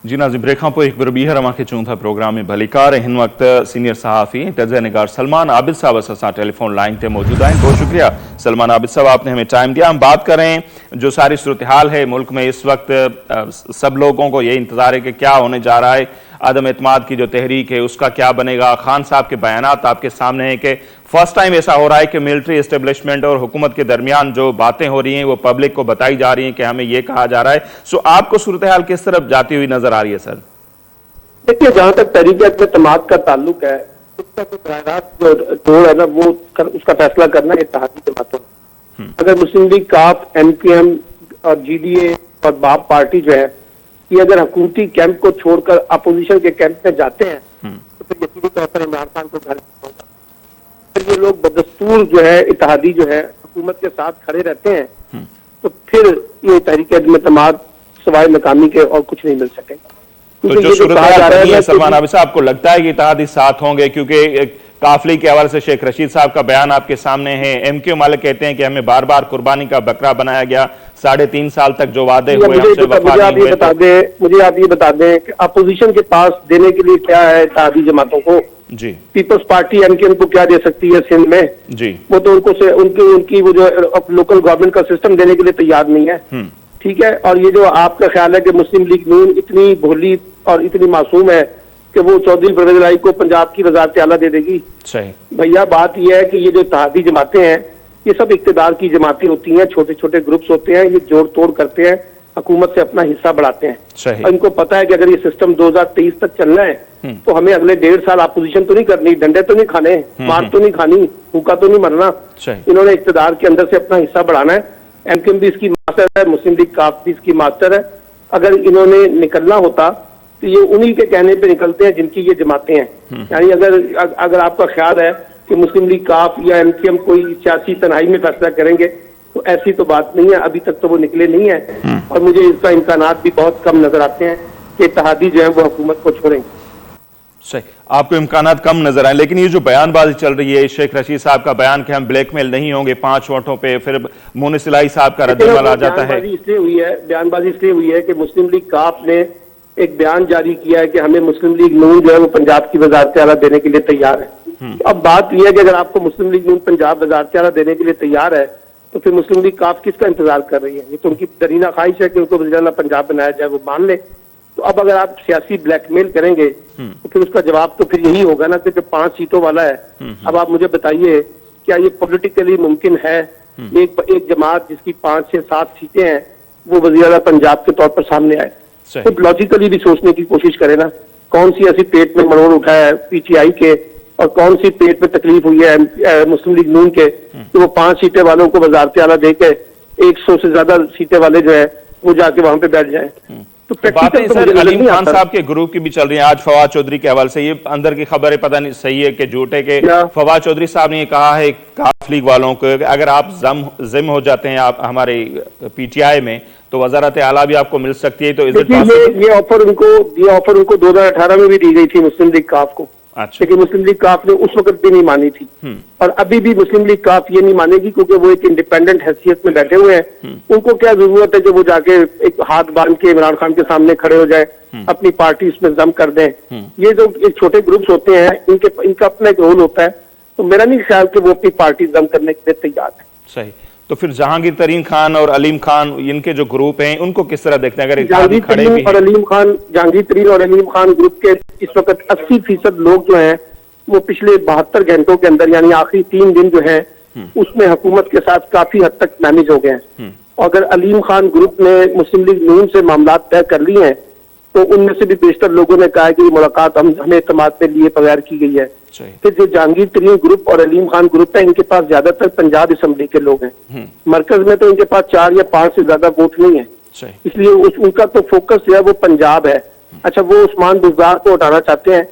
جی ناظرین بریکھاں پو ایک بربیہ رما کے چون تھا پروگرام میں بھلیکار ہن وقت سینئر صحافی تجزیہ نگار سلمان عابد صاحب اساسا ٹیلی فون لائن تے موجود ہیں. بہت شکریہ سلمان عابد صاحب، آپ نے ہمیں ٹائم دیا. ہم بات کریں جو ساری صورتحال ہے ملک میں اس وقت، سب لوگوں کو یہ انتظار ہے کہ کیا ہونے جا رہا ہے. عدم اعتماد کی جو تحریک ہے اس کا کیا بنے گا. خان صاحب کے بیانات آپ کے سامنے ہیں کہ فرسٹ ٹائم ایسا ہو رہا ہے کہ ملٹری اسٹیبلشمنٹ اور حکومت کے درمیان جو باتیں ہو رہی ہیں وہ پبلک کو بتائی جا رہی ہیں کہ ہمیں یہ کہا جا رہا ہے. سو آپ کو صورتحال کس طرف جاتی ہوئی نظر آ رہی ہے سر؟ دیکھیے، جہاں تک تحریک اعتماد کا تعلق ہے اس کا جو براہ جوڑ ہے نا، وہ اس کا فیصلہ کرنا اتحادی جماعتوں. اگر مسلم لیگ، کاف، ایم کیو ایم اور جی ڈی اے اور باپ پارٹی جو ہے یہ اگر حکومتی کیمپ کو چھوڑ کر اپوزیشن کے کیمپ میں جاتے ہیں تو پھر یقینی طور پر عمران خان کو گھر ہوگا. پھر یہ لوگ بدستور جو ہے اتحادی جو ہے حکومت کے ساتھ کھڑے رہتے ہیں تو پھر یہ تحریک اعتماد سوائے ناکامی کے اور کچھ نہیں مل سکے گا. تو جو صورتحال بنی ہے سلمان عابد صاحب، آپ کو لگتا ہے کہ اتحادی ساتھ ہوں گے؟ کیونکہ قافلے کے حوالے سے شیخ رشید صاحب کا بیان آپ کے سامنے ہے. ایم کیو مالک کہتے ہیں کہ ہمیں بار بار قربانی کا بکرا بنایا گیا، 3.5 سال تک جو وعدے ہوئے ہم سے وفا نہیں ہوئے. مجھے آپ یہ بتا دیں کہ اپوزیشن کے پاس دینے کے لیے کیا ہے اتحادی جماعتوں کو؟ جی پیپلز پارٹی ایم کیو ایم کو کیا دے سکتی ہے سندھ میں؟ جی وہ تو ان کی وہ جو لوکل گورنمنٹ کا سسٹم دینے کے لیے تیار نہیں ہے. ٹھیک ہے، اور یہ جو آپ کا خیال ہے کہ مسلم لیگ نون اتنی بھولی اور اتنی معصوم ہے کہ وہ چودھری پرویز الہی کو پنجاب کی وزارت اعلیٰ دے دے گی. صحیح بھیا، بات یہ ہے کہ یہ جو اتحادی جماعتیں ہیں یہ سب اقتدار کی جماعتیں ہوتی ہیں، چھوٹے چھوٹے گروپس ہوتے ہیں، یہ جوڑ توڑ کرتے ہیں، حکومت سے اپنا حصہ بڑھاتے ہیں. صحیح. اور ان کو پتا ہے کہ اگر یہ سسٹم 2023 تک چلنا ہے تو ہمیں اگلے 1.5 سال اپوزیشن تو نہیں کرنی، ڈنڈے تو نہیں کھانے، مار تو نہیں کھانی، بھوکا تو نہیں مرنا. انہوں نے اقتدار کے اندر سے اپنا حصہ بڑھانا ہے. ایم کیو ایم بھی اس کی ماسٹر ہے، مسلم لیگ کاف بھی اس کی ماسٹر ہے. اگر انہوں نے نکلنا ہوتا تو یہ انہی کے کہنے پہ نکلتے ہیں جن کی یہ جماعتیں ہیں. یعنی اگر آپ کا خیال ہے کہ مسلم لیگ کاف یا ایم کیو ایم کوئی سیاسی تنہائی میں فیصلہ کریں گے تو ایسی تو بات نہیں ہے. ابھی تک تو وہ نکلے نہیں ہیں اور مجھے اس کا امکانات بھی بہت کم نظر آتے ہیں کہ اتحادی جو ہیں وہ حکومت کو چھوڑیں. صحیح، آپ کو امکانات کم نظر آئیں. لیکن یہ جو بیان بازی چل رہی ہے، شیخ رشید صاحب کا بیان کہ ہم بلیک میل نہیں ہوں گے 5 ووٹوں پہ، پھر مونس الہی صاحب کا رد عمل آ جاتا ہے. بیان بازی اس لیے ہوئی ہے کہ مسلم لیگ کاف نے ایک بیان جاری کیا ہے کہ ہمیں مسلم لیگ نون جو ہے وہ پنجاب کی وزارت اعلیٰ دینے کے لیے تیار ہے. اب بات یہ ہے کہ اگر آپ کو مسلم لیگ نون پنجاب وزارت اعلیٰ دینے کے لیے تیار ہے تو پھر مسلم لیگ کاف کس کا انتظار کر رہی ہے؟ یہ تو ان کی درینہ خواہش ہے کہ ان کو وزیر اعلیٰ پنجاب بنایا جائے، وہ مان لے. تو اب اگر آپ سیاسی بلیک میل کریں گے تو پھر اس کا جواب تو پھر یہی ہوگا نا کہ 5 سیٹوں والا ہے. اب آپ مجھے بتائیے کیا یہ پولیٹیکلی ممکن ہے ایک جماعت جس کی 5 سے 7 سیٹیں ہیں وہ وزیر اعلیٰ پنجاب کے طور پر سامنے آئے؟ خود لاجیکلی بھی سوچنے کی کوشش کرے نا. کون سی ایسی پیٹ میں مروڑ اٹھایا ہے پی ٹی آئی کے اور کون سی پیٹ میں تکلیف ہوئی ہے مسلم لیگ نون کے کہ وہ 5 سیٹیں والوں کو وزارت اعلیٰ دے کے 100 سے زیادہ سیٹیں والے جو ہے وہ جا کے وہاں پہ بیٹھ جائیں. باتیں سر علیم خان صاحب کے گروپ کی بھی چل رہی ہیں. آج فواد چودھری کے حوالے سے یہ اندر کی خبر ہے، پتہ نہیں صحیح ہے کہ جھوٹے، کہ فواد چودھری صاحب نے یہ کہا ہے کاف لیگ والوں کو اگر آپ ضم ہو جاتے ہیں آپ ہمارے پی ٹی آئی میں تو وزارت اعلیٰ بھی آپ کو مل سکتی ہے. تو یہ آفر ان کو 2018 میں بھی دی گئی تھی مسلم لیگ کاف کو. لیکن مسلم لیگ کاف نے اس وقت بھی نہیں مانی تھی اور ابھی بھی مسلم لیگ کاف یہ نہیں مانے گی کیونکہ وہ ایک انڈیپینڈنٹ حیثیت میں بیٹھے ہوئے ہیں. ان کو کیا ضرورت ہے کہ وہ جا کے ایک ہاتھ باندھ کے عمران خان کے سامنے کھڑے ہو جائے، اپنی پارٹی اس میں ضم کر دیں. یہ جو چھوٹے گروپس ہوتے ہیں ان کا اپنا ایک رول ہوتا ہے. تو میرا نہیں خیال کہ وہ اپنی پارٹی ضم کرنے کے لیے تیار ہے. صحیح. تو پھر جہانگیر ترین خان اور علیم خان ان کے جو گروپ ہیں ان کو کس طرح دیکھتے ہیں؟ اگر جہانگیر ترین اور علیم خان گروپ کے اس وقت 80% لوگ جو ہیں وہ پچھلے 72 گھنٹوں کے اندر یعنی آخری 3 دن جو ہیں اس میں حکومت کے ساتھ کافی حد تک مینج ہو گئے ہیں. اور اگر علیم خان گروپ نے مسلم لیگ نون سے معاملات طے کر لی ہیں تو ان میں سے بھی بیشتر لوگوں نے کہا کہ یہ ملاقات ہمیں اعتماد پہ لیے بغیر کی گئی ہے. پھر جو جہانگیر ترین گروپ اور علیم خان گروپ ہے ان کے پاس زیادہ تر پنجاب اسمبلی کے لوگ ہیں. مرکز میں تو ان کے پاس 4 یا 5 سے زیادہ ووٹ نہیں ہیں، اس لیے ان کا تو فوکس جو ہے وہ پنجاب ہے. اچھا، وہ عثمان بزدار کو ہٹانا چاہتے ہیں.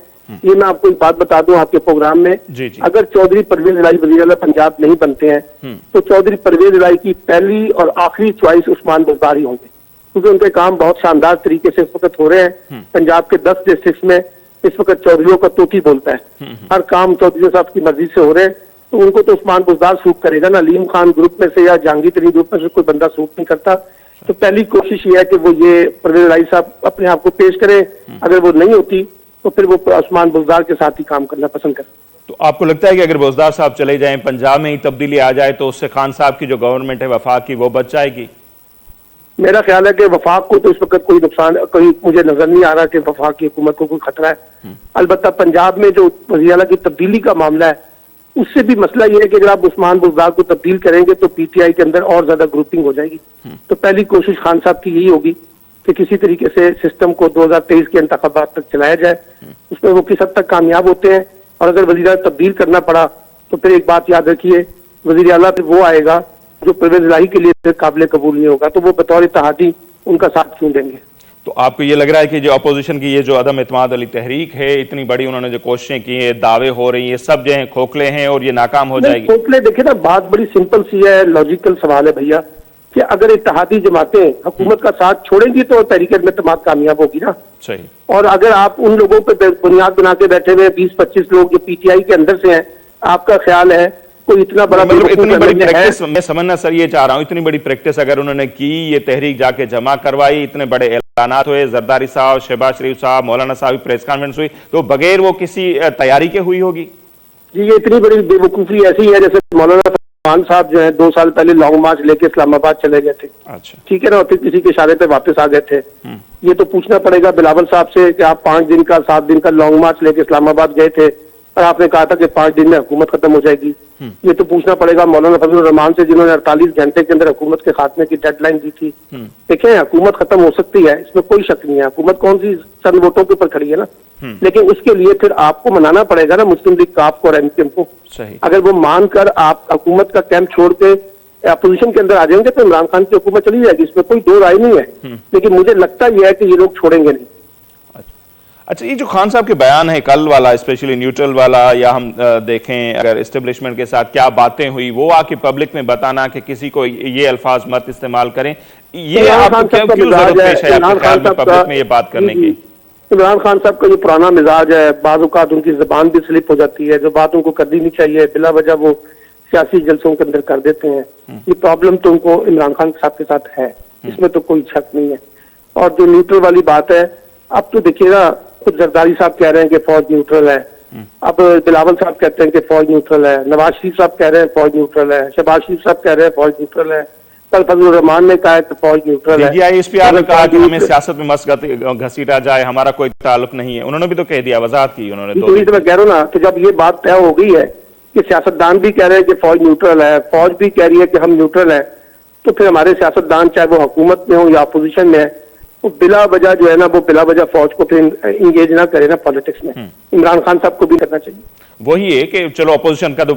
یہ میں آپ کو ایک بات بتا دوں آپ کے پروگرام میں، اگر چودھری پرویز الہی وزیر اعلیٰ پنجاب نہیں بنتے ہیں تو چودھری پرویز الہی کی پہلی اور آخری چوائس عثمان بزدار ہی ہوں گے کیونکہ ان کے کام بہت شاندار طریقے سے اس وقت ہو رہے ہیں. پنجاب کے 10 ڈسٹرکٹس میں اس وقت چودھریوں کا توتی بولتا ہے، ہر کام چودھریوں صاحب کی مرضی سے ہو رہے ہیں. تو ان کو تو عثمان بزدار سوٹ کرے گا نا. علیم خان گروپ میں سے یا جہانگیر ترین گروپ میں سے کوئی بندہ سوٹ نہیں کرتا. تو پہلی کوشش یہ ہے کہ وہ یہ پرویز الہی صاحب اپنے آپ کو پیش کریں. اگر وہ نہیں ہوتی تو پھر وہ عثمان بزدار کے ساتھ ہی کام کرنا پسند کریں. تو آپ کو لگتا ہے کہ اگر بزدار صاحب چلے جائیں، پنجاب میں ہی تبدیلی آ جائے تو اس سے خان صاحب کی جو گورنمنٹ ہے وفاق کی وہ بچ جائے گی؟ میرا خیال ہے کہ وفاق کو تو اس وقت کوئی نقصان کوئی مجھے نظر نہیں آ رہا کہ وفاق کی حکومت کو کوئی خطرہ ہے. البتہ پنجاب میں جو وزیر اعلیٰ کی تبدیلی کا معاملہ ہے اس سے بھی مسئلہ یہ ہے کہ اگر آپ عثمان بزدار کو تبدیل کریں گے تو پی ٹی آئی کے اندر اور زیادہ گروپنگ ہو جائے گی. تو پہلی کوشش خان صاحب کی یہی ہوگی کہ کسی طریقے سے سسٹم کو 2023 کے انتخابات تک چلایا جائے. اس میں وہ کس حد تک کامیاب ہوتے ہیں، اور اگر وزیر اعلیٰ تبدیل کرنا پڑا تو پھر ایک بات یاد رکھیے، وزیر اعلیٰ پھر وہ آئے گا جو پرویز الہی کے لیے پھر قابل قبول نہیں ہوگا، تو وہ بطور اتحادی ان کا ساتھ کیوں دیں گے؟ تو آپ کو یہ لگ رہا ہے کہ جو اپوزیشن کی یہ جو عدم اعتماد علی تحریک ہے، اتنی بڑی انہوں نے جو کوششیں کی ہیں، دعوے ہو رہی ہیں، سب جو ہیں کھوکھلے ہیں اور یہ ناکام ہو جائے گی؟ کھوکھلے دیکھیں نا، بات بڑی سمپل سی ہے، لاجیکل سوال ہے بھیا، کہ اگر اتحادی جماعتیں حکومت کا ساتھ چھوڑیں گی تو تحریک عدم اعتماد کامیاب ہوگی نا. صحیح. اور اگر آپ ان لوگوں پہ بنیاد بنا کے بیٹھے ہوئے 20-25 لوگ جو پی ٹی آئی کے اندر سے ہیں، آپ کا خیال ہے کوئی اتنا بڑا مطلب اتنی بڑی پریکٹس میں سمجھنا سر یہ چاہ رہا ہوں، اتنی بڑی پریکٹس اگر انہوں نے کی، یہ تحریک جا کے جمع کروائی، اتنے بڑے اعلانات ہوئے، زرداری صاحب، شہباز شریف صاحب، مولانا صاحب پریس کانفرنس ہوئی، تو بغیر وہ کسی تیاری کے ہوئی ہوگی؟ جی یہ اتنی بڑی بے وقوفی ایسی ہے جیسے مولانا خان صاحب جو ہیں 2 سال پہلے لانگ مارچ لے کے اسلام آباد چلے گئے تھے. اچھا ٹھیک ہے نا، پھر کسی کے اشارے پہ واپس آ گئے تھے. یہ تو پوچھنا پڑے گا بلاول صاحب سے کہ آپ 5 دن کا 7 دن کا لانگ مارچ لے کے اسلام آباد گئے تھے اور آپ نے کہا تھا کہ 5 دن میں حکومت ختم ہو جائے گی. یہ تو پوچھنا پڑے گا مولانا فضل الرحمان سے جنہوں نے 48 گھنٹے کے اندر حکومت کے خاتمے کی ڈیڈ لائن دی تھی. دیکھیں حکومت ختم ہو سکتی ہے، اس میں کوئی شک نہیں ہے، حکومت کون سی چند ووٹوں کے اوپر کھڑی ہے نا، لیکن اس کے لیے پھر آپ کو منانا پڑے گا نا مسلم لیگ کاف کو اور ایم کیو ایم کو. صحیح. اگر وہ مان کر آپ حکومت کا کیمپ چھوڑ کے اپوزیشن کے اندر آ جائیں گے تو عمران خان کی حکومت چلی جائے گی، اس میں کوئی دو رائے نہیں ہے. لیکن مجھے لگتا یہ ہے کہ یہ لوگ چھوڑیں گے نہیں. اچھا، یہ جو خان صاحب کے بیان ہے کل والا، اسپیشلی نیوٹرل والا، یا ہم دیکھیں اگر اسٹیبلشمنٹ کے ساتھ کیا باتیں ہوئی، وہ آ کے پبلک میں بتانا کہ کسی کو یہ الفاظ مت استعمال کریں، یہ آپ کو کیوں ضرورت پیش ہے آپ کے خیال میں پبلک میں یہ بات کرنے کی؟ عمران خان صاحب کا یہ پرانا مزاج ہے، بعض اوقات ان کی زبان بھی سلپ ہو جاتی ہے، جو بات ان کو کرنی نہیں چاہیے بلا وجہ وہ سیاسی جلسوں کے اندر کر دیتے ہیں. یہ پرابلم تو ان کو عمران خان صاحب کے ساتھ ہے، اس میں تو کوئی شک نہیں ہے. اور جو نیوٹرل والی بات ہے، اب تو دیکھیے نا، خود زرداری صاحب کہہ رہے ہیں کہ فوج نیوٹرل ہے، اب بلاول صاحب کہتے ہیں کہ فوج نیوٹرل ہے، نواز شریف صاحب کہہ رہے ہیں فوج نیوٹرل ہے، شہباز شریف صاحب کہہ رہے ہیں فوج نیوٹرل ہے، کل فضل الرحمان نے کہا کہ فوج نیوٹرل ہے. D G I S P R نے کہا کہ ہمیں سیاست میں مس گھسیٹا جائے، ہمارا کوئی تعلق نہیں ہے، انہوں نے بھی تو کہہ دیا، وضاحت کی انہوں نے. تو میں کہہ رہا ہوں نا کہ جب یہ بات طے ہو گئی ہے کہ سیاستدان بھی کہہ رہے ہیں کہ فوج نیوٹرل ہے، فوج بھی کہہ رہی ہے کہ ہم نیوٹرل ہیں، تو پھر ہمارے سیاستدان چاہے وہ حکومت میں ہوں یا اپوزیشن میں ہے، وہ بلا وجہ جو ہے نا، وہ بلا وجہ فوج کو پھر انگیج نہ کرے نا پالیٹکس میں. عمران خان صاحب کو بھی کرنا چاہیے. وہی ہے کہ چلو اپوزیشن کا تو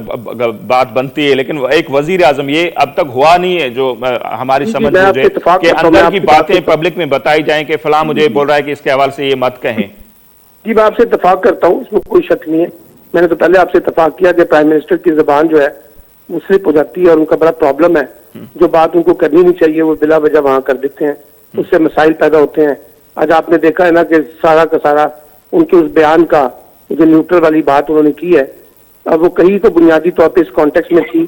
بات بنتی ہے، لیکن ایک وزیر اعظم یہ اب تک ہوا نہیں ہے جو ہماری سمجھ مجھے کہ اندر کی باتیں پبلک میں بتائی جائیں کہ فلاں مجھے بول رہا ہے کہ اس کے حوالے سے یہ مت کہیں. جی میں آپ سے اتفاق کرتا ہوں، اس میں کوئی شک نہیں ہے. میں نے تو پہلے آپ سے اتفاق کیا کہ پرائم منسٹر کی زبان جو ہے وہ سلپ ہو جاتی ہے اور ان کا بڑا پرابلم ہے. جو بات ان کو کرنی نہیں چاہیے وہ بلا وجہ وہاں کر دیتے ہیں، اس سے مسائل پیدا ہوتے ہیں. آج آپ نے دیکھا ہے نا کہ سارا کا سارا ان کے اس بیان کا جو نیوٹرل والی بات انہوں نے کی ہے، اب وہ کہیں تو بنیادی طور پہ اس کانٹیکس میں تھی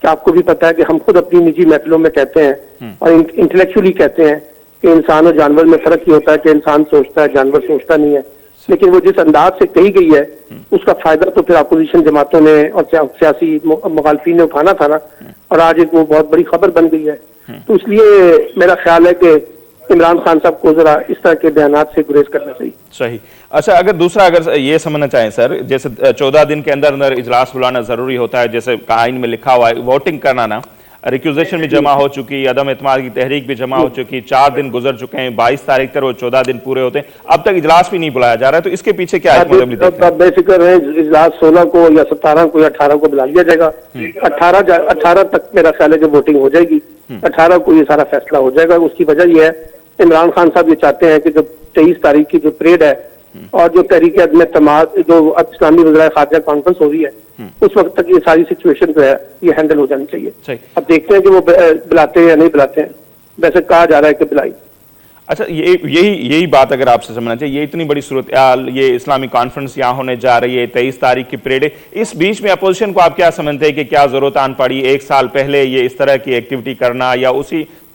کہ آپ کو بھی پتا ہے کہ ہم خود اپنی نجی محفلوں میں کہتے ہیں اور انٹلیکچولی کہتے ہیں کہ انسان اور جانور میں فرق یہ ہوتا ہے کہ انسان سوچتا ہے، جانور سوچتا نہیں ہے. لیکن وہ جس انداز سے کہی گئی ہے اس کا فائدہ تو پھر اپوزیشن جماعتوں نے اور سیاسی مخالفین نے اٹھانا تھا نا، اور آج ایک وہ بہت بڑی خبر بن گئی ہے. تو اس لیے میرا خیال ہے کہ عمران خان صاحب کو ذرا اس طرح کے بیانات سے گریز کرنا چاہیے. صحیح. اچھا، اگر دوسرا اگر یہ سمجھنا چاہیں سر، جیسے 14 دن کے اندر اجلاس بلانا ضروری ہوتا ہے، جیسے آئین میں لکھا ہوا ہے، ووٹنگ کرنا نا، ریکوزیشن بھی جمع ہو چکی، عدم اعتماد کی تحریک بھی جمع ہو چکی، 4 دن گزر چکے ہیں، 22 تاریخ تک وہ 14 دن پورے ہوتے ہیں، اب تک اجلاس بھی نہیں بلایا جا رہا ہے، تو اس کے پیچھے کیا ہے؟ بے فکر ہے، اجلاس 16 کو یا 17 کو یا 18 کو بلا لیا جائے گا. 18 تک میرا خیال ہے کہ ووٹنگ ہو جائے گی، 18 کو یہ سارا فیصلہ ہو جائے گا. اس کی وجہ یہ ہے عمران خان صاحب یہ چاہتے ہیں کہ جو 23 تاریخ کی جو پریڈ ہے اور جو تحریک عدم اعتماد جو اسلامی وزرائے خارجہ کانفرنس ہو رہی ہے، اس وقت تک یہ ساری سچویشن جو ہے یہ ہینڈل ہو جانی چاہیے. اب دیکھتے ہیں کہ وہ بلاتے ہیں یا نہیں بلاتے ہیں، ویسے کہا جا رہا ہے کہ بلائی. اچھا، یہی بات اگر آپ سے سمجھنا چاہیے، یہ اتنی بڑی صورتحال، یہ اسلامی کانفرنس یہاں ہونے جا رہی ہے، 23 تاریخ کی پریڈ ہے، اس بیچ میں اپوزیشن کو آپ کیا سمجھتے ہیں کہ کیا ضرورت آن پڑی 1 سال پہلے یہ اس طرح کی ایکٹیویٹی کرنا، یا اسی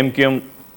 MQM